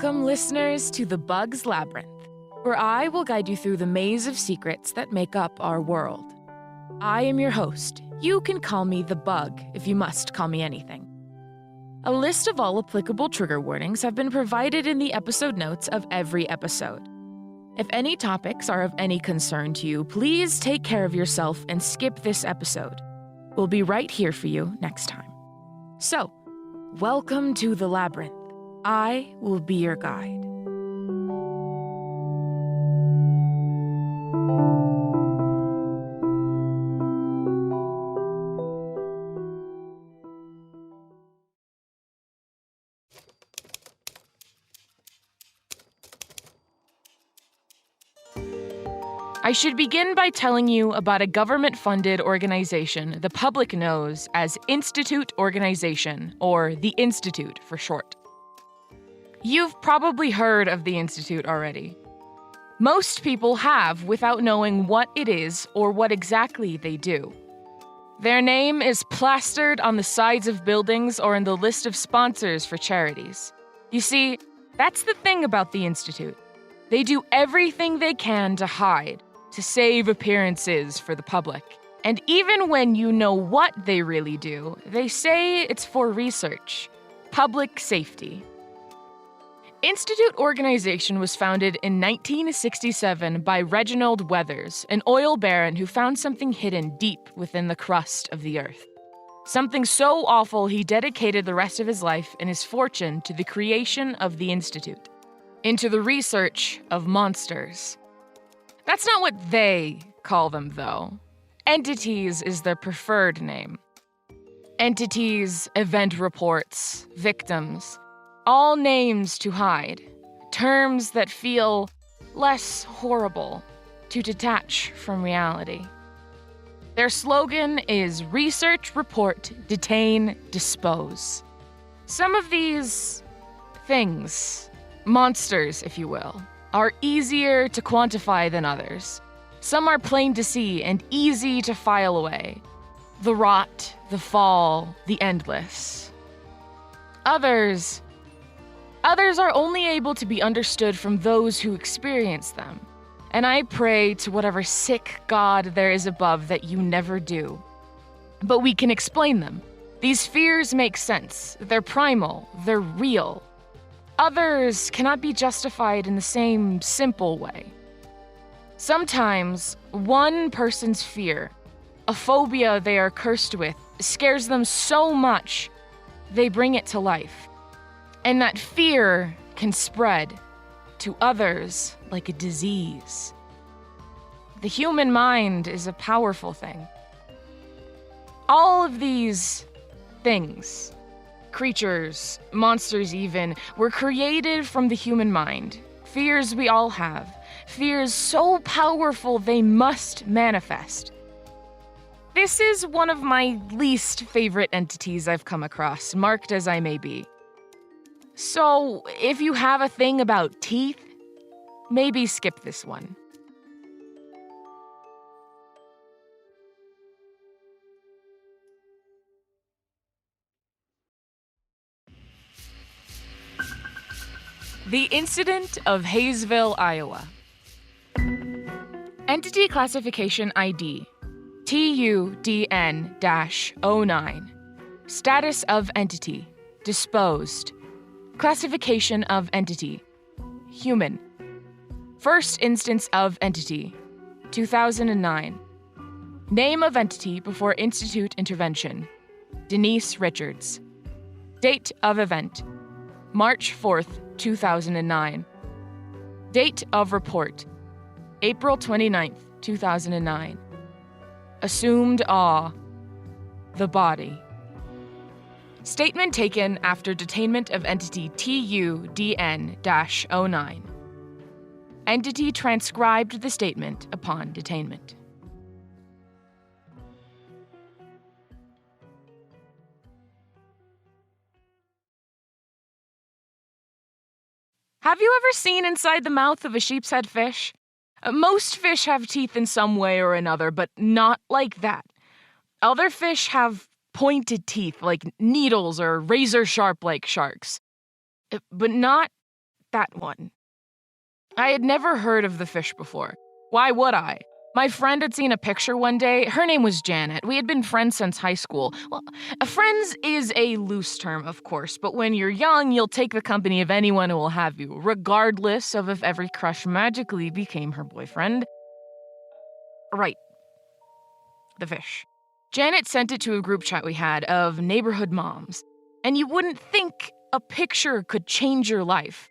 Welcome, listeners, to The Bug's Labyrinth, where I will guide you through the maze of secrets that make up our world. I am your host. You can call me The Bug if you must call me anything. A list of all applicable trigger warnings have been provided in the episode notes of every episode. If any topics are of any concern to you, please take care of yourself and skip this episode. We'll be right here for you next time. So, welcome to the Labyrinth. I will be your guide. I should begin by telling you about a government-funded organization the public knows as Institute Organization, or the Institute for short. You've probably heard of the Institute already. Most people have without knowing what it is or what exactly they do. Their name is plastered on the sides of buildings or in the list of sponsors for charities. You see, that's the thing about the Institute. They do everything they can to hide, to save appearances for the public. And even when you know what they really do, they say it's for research, public safety. Institute Organization was founded in 1967 by Reginald Weathers, an oil baron who found something hidden deep within the crust of the earth. Something so awful he dedicated the rest of his life and his fortune to the creation of the Institute, into the research of monsters. That's not what they call them, though. Entities is their preferred name. Entities, event reports, victims. All names to hide, terms that feel less horrible, to detach from reality. Their slogan is research, report, detain, dispose. Some of these things, monsters if you will, are easier to quantify than others. Some are plain to see and easy to file away. The rot, the fall, the endless. Others are only able to be understood from those who experience them. And I pray to whatever sick god there is above that you never do. But we can explain them. These fears make sense. They're primal. They're real. Others cannot be justified in the same simple way. Sometimes, one person's fear, a phobia they are cursed with, scares them so much, they bring it to life. And that fear can spread to others like a disease. The human mind is a powerful thing. All of these things, creatures, monsters even, were created from the human mind. Fears we all have. Fears so powerful they must manifest. This is one of my least favorite entities I've come across, marked as I may be. So, if you have a thing about teeth, maybe skip this one. The Incident of Hazeville, Iowa. Entity Classification ID TUDN-09. Status of Entity Disposed. Classification of Entity Human. First Instance of Entity 2009. Name of Entity before Institute Intervention Denise Richards. Date of Event March 4th, 2009. Date of Report April 29th, 2009. Assumed Awe The Body. Statement taken after detainment of Entity TUDN-09. Entity transcribed the statement upon detainment. Have you ever seen inside the mouth of a sheepshead fish? Most fish have teeth in some way or another, but not like that. Other fish have pointed teeth like needles or razor sharp like sharks, but not that one. I had never heard of the fish before. Why would I? My friend had seen a picture one day. Her name was Janet. We had been friends since high school. Well, friends is a loose term, of course, but when you're young, you'll take the company of anyone who will have you, regardless of if every crush magically became her boyfriend. Right. The fish. Janet sent it to a group chat we had of neighborhood moms, and you wouldn't think a picture could change your life.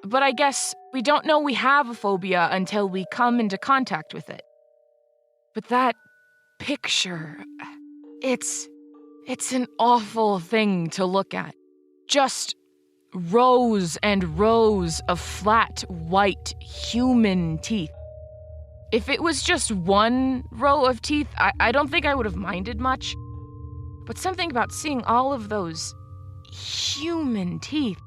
But I guess we don't know we have a phobia until we come into contact with it. But that picture, it's an awful thing to look at. Just rows and rows of flat, white, human teeth. If it was just one row of teeth, I don't think I would have minded much. But something about seeing all of those human teeth.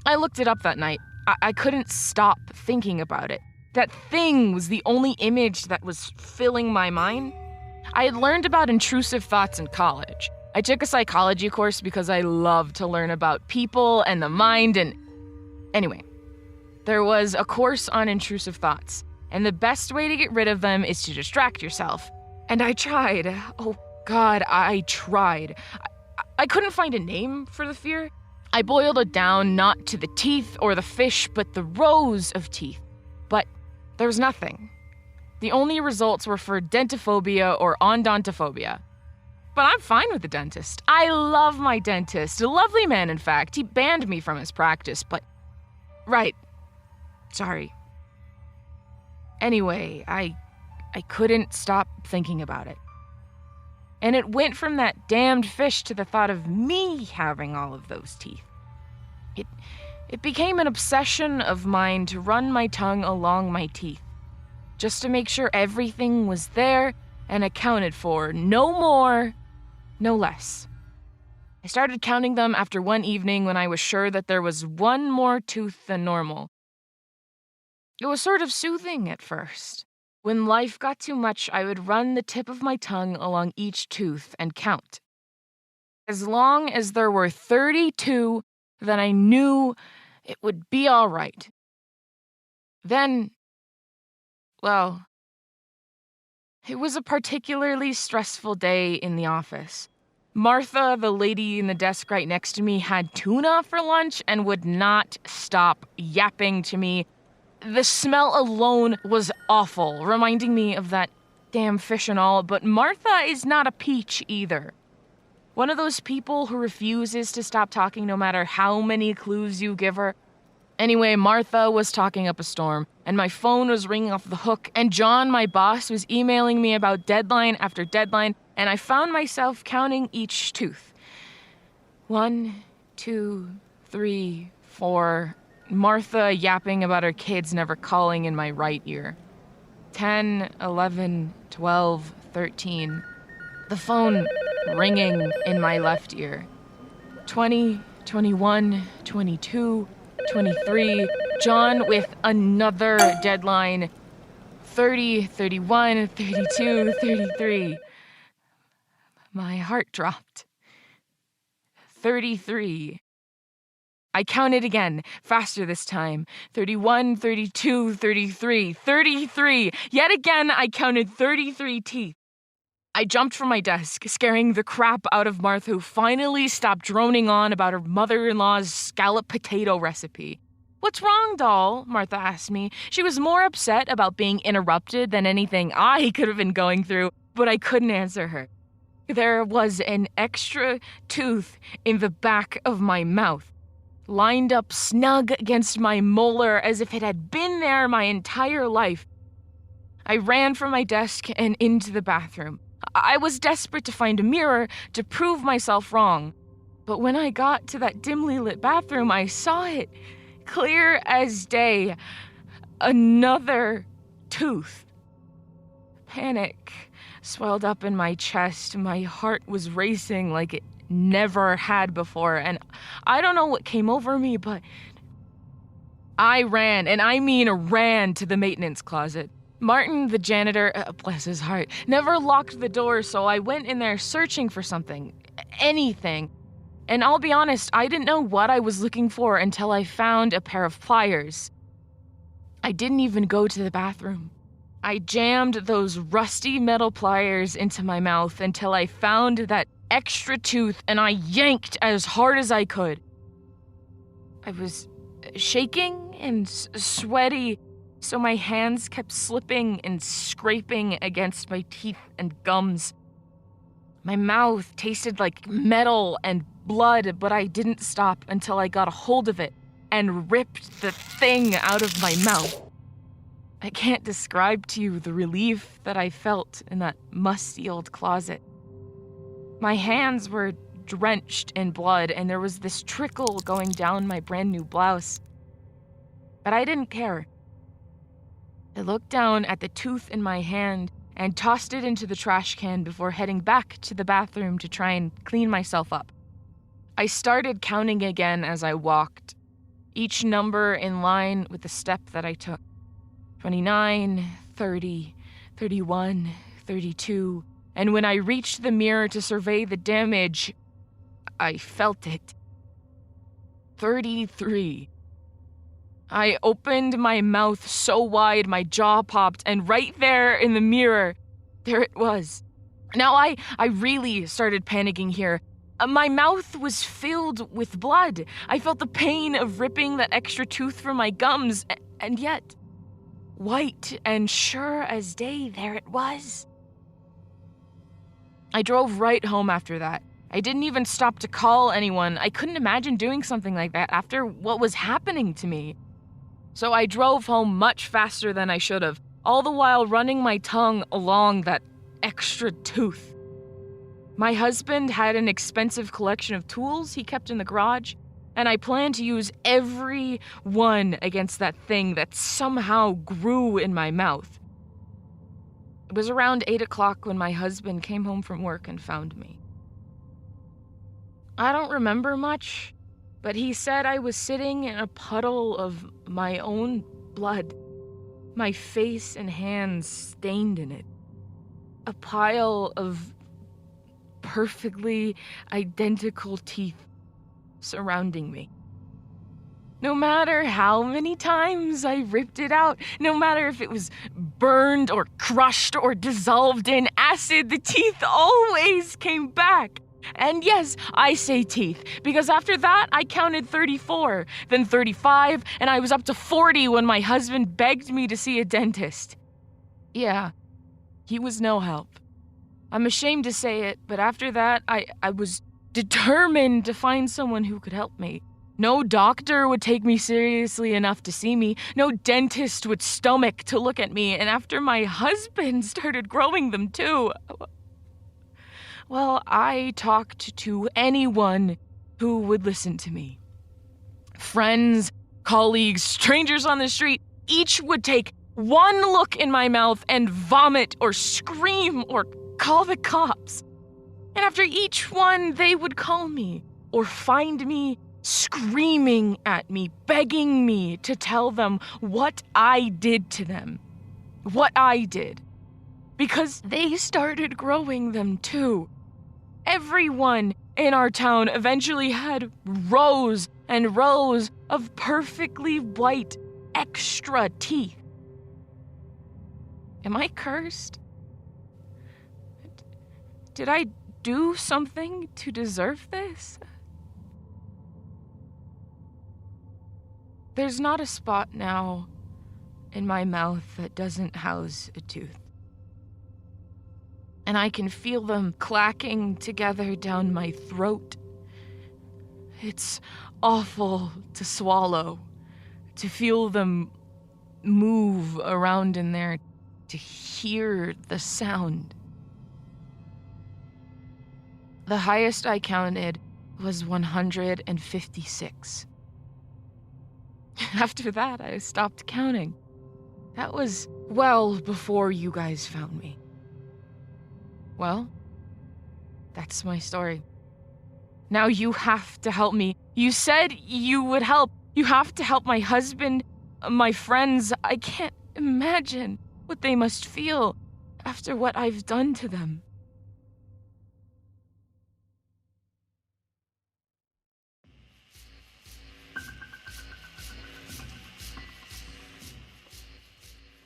I looked it up that night. I couldn't stop thinking about it. That thing was the only image that was filling my mind. I had learned about intrusive thoughts in college. I took a psychology course because I love to learn about people and the mind and... Anyway, there was a course on intrusive thoughts, and the best way to get rid of them is to distract yourself. And I tried. Oh God, I tried. I couldn't find a name for the fear. I boiled it down not to the teeth or the fish, but the rows of teeth. But there was nothing. The only results were for dentophobia or odontophobia. But I'm fine with the dentist. I love my dentist. A lovely man, in fact. He banned me from his practice, but... Right. Sorry. Anyway, I couldn't stop thinking about it. And it went from that damned fish to the thought of me having all of those teeth. It became an obsession of mine to run my tongue along my teeth, just to make sure everything was there and accounted for, no more, no less. I started counting them after one evening when I was sure that there was one more tooth than normal. It was sort of soothing at first. When life got too much, I would run the tip of my tongue along each tooth and count. As long as there were 32, then I knew it would be all right. Then, well, it was a particularly stressful day in the office. Martha, the lady in the desk right next to me, had tuna for lunch and would not stop yapping to me. The smell alone was awful, reminding me of that damn fish and all, but Martha is not a peach either. One of those people who refuses to stop talking no matter how many clues you give her. Anyway, Martha was talking up a storm, and my phone was ringing off the hook, and John, my boss, was emailing me about deadline after deadline, and I found myself counting each tooth. 1, 2, 3, 4... Martha yapping about her kids never calling in my right ear. 10, 11, 12, 13. The phone ringing in my left ear. 20, 21, 22, 23. John with another deadline. 30, 31, 32, 33. My heart dropped. 33. I counted again, faster this time. 31, 32, 33, 33. Yet again, I counted 33 teeth. I jumped from my desk, scaring the crap out of Martha, who finally stopped droning on about her mother-in-law's scallop potato recipe. "What's wrong, doll?" Martha asked me. She was more upset about being interrupted than anything I could have been going through, but I couldn't answer her. There was an extra tooth in the back of my mouth, lined up snug against my molar as if it had been there my entire life. I ran from my desk and into the bathroom. I was desperate to find a mirror to prove myself wrong. But when I got to that dimly lit bathroom, I saw it, clear as day. Another tooth. Panic swelled up in my chest. My heart was racing like it never had before, and I don't know what came over me, but I ran, and I mean ran, to the maintenance closet. Martin, the janitor, bless his heart, never locked the door, so I went in there searching for something, anything. And I'll be honest, I didn't know what I was looking for until I found a pair of pliers. I didn't even go to the bathroom. I jammed those rusty metal pliers into my mouth until I found that extra tooth and I yanked as hard as I could. I was shaking and sweaty, so my hands kept slipping and scraping against my teeth and gums. My mouth tasted like metal and blood, but I didn't stop until I got a hold of it and ripped the thing out of my mouth. I can't describe to you the relief that I felt in that musty old closet. My hands were drenched in blood, and there was this trickle going down my brand new blouse. But I didn't care. I looked down at the tooth in my hand and tossed it into the trash can before heading back to the bathroom to try and clean myself up. I started counting again as I walked, each number in line with the step that I took. 29, 30, 31, 32, and when I reached the mirror to survey the damage, I felt it. 33. I opened my mouth so wide my jaw popped, and right there in the mirror, there it was. Now I really started panicking here. My mouth was filled with blood. I felt the pain of ripping that extra tooth from my gums, and yet, white and sure as day, there it was. I drove right home after that. I didn't even stop to call anyone. I couldn't imagine doing something like that after what was happening to me. So I drove home much faster than I should have, all the while running my tongue along that extra tooth. My husband had an expensive collection of tools he kept in the garage, and I planned to use every one against that thing that somehow grew in my mouth. It was around 8 o'clock when my husband came home from work and found me. I don't remember much, but he said I was sitting in a puddle of my own blood, my face and hands stained in it. A pile of perfectly identical teeth surrounding me. No matter how many times I ripped it out, no matter if it was burned or crushed or dissolved in acid, the teeth always came back. And yes, I say teeth, because after that I counted 34, then 35, and I was up to 40 when my husband begged me to see a dentist. Yeah, he was no help. I'm ashamed to say it, but after that, I was determined to find someone who could help me. No doctor would take me seriously enough to see me. No dentist would stomach to look at me. And after my husband started growing them too, well, I talked to anyone who would listen to me. Friends, colleagues, strangers on the street, each would take one look in my mouth and vomit or scream or call the cops. And after each one, they would call me or find me screaming at me, begging me to tell them what I did to them. What I did. Because they started growing them too. Everyone in our town eventually had rows and rows of perfectly white extra teeth. Am I cursed? Did I do something to deserve this? There's not a spot now in my mouth that doesn't house a tooth. And I can feel them clacking together down my throat. It's awful to swallow, to feel them move around in there, to hear the sound. The highest I counted was 156. After that, I stopped counting. That was well before you guys found me. Well, that's my story. Now you have to help me. You said you would help. You have to help my husband, my friends. I can't imagine what they must feel after what I've done to them.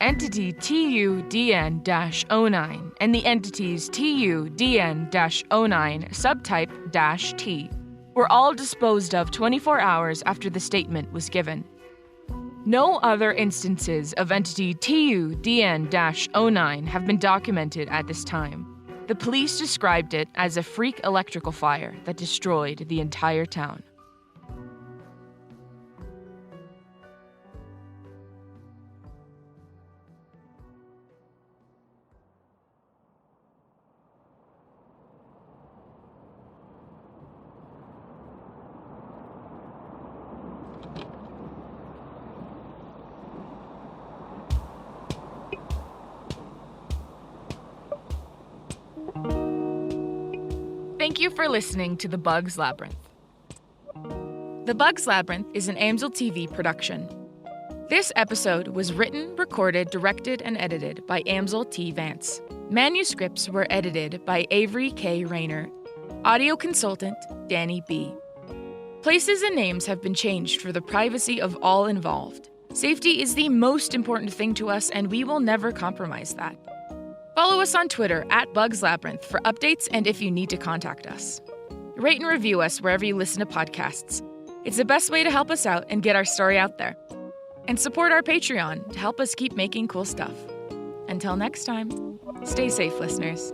entity TUDN-09 and the entities TUDN-09 subtype-T were all disposed of 24 hours after the statement was given. No other instances of entity TUDN-09 have been documented at this time. The police described it as a freak electrical fire that destroyed the entire town. Thank you for listening to The Bugs Labyrinth. The Bugs Labyrinth is an AmselTV production. This episode was written, recorded, directed, and edited by Amsel T. Vance. Manuscripts were edited by Avery K. Rayner. Audio consultant, Dani B. Places and names have been changed for the privacy of all involved. Safety is the most important thing to us, and we will never compromise that. Follow us on Twitter @BugsLabyrinth for updates and if you need to contact us. Rate and review us wherever you listen to podcasts. It's the best way to help us out and get our story out there. And support our Patreon to help us keep making cool stuff. Until next time, stay safe, listeners.